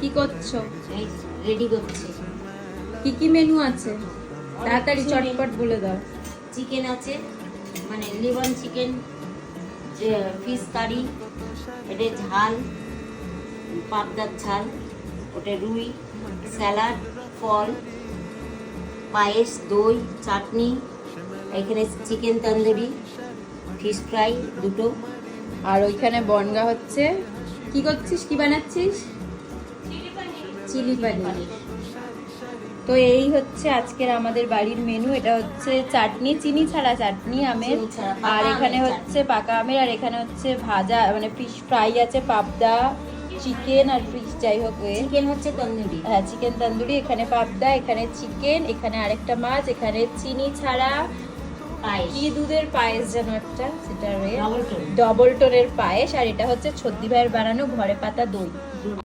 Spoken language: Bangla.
কি করছো? এই রেডি করছি। কি কি মেনু আছে তাড়াতাড়ি চটপট বলে দাও। চিকেন আছে, মানে লিভার চিকেন, ফিশ কারি, এটা ঝাল, পাবদার ঝাল, ওটা রুই, স্যালাড, ফল, পায়েস, দই, চাটনি, এখানে চিকেন তন্দুরি, ফিশ ফ্রাই দুটো। আর ওইখানে বনগা হচ্ছে। কি করছিস, কি বানাচ্ছিস? চিলি পনির। তো এই হচ্ছে আজকের আমাদের বাড়ির মেনু। এটা হচ্ছে চাটনি, চিনি ছাড়া চাটনি আমের, চিনি ছাড়া, পাকা আর এখানে আমের হচ্ছে পাকা আমের, আর এখানে হচ্ছে ভাজা মানে ফিশ ফ্রাই আছে, পাবদা, চিকেন আর ফিশ, যাই হোক চিকেন হচ্ছে তন্দুরি। হ্যাঁ চিকেন তন্দুরি। এখানে পাবদা, এখানে চিকেন, এখানে আরেকটা মাছ, এখানে চিনি ছাড়া পায়েস, কি দুধের পায়েস যেন একটা, সেটা ডবল টোন। ডবল টোনের পায়েস। আর এটা হচ্ছে ছদ্দি ভাইয়ের বানানো ঘরে পাতা দই।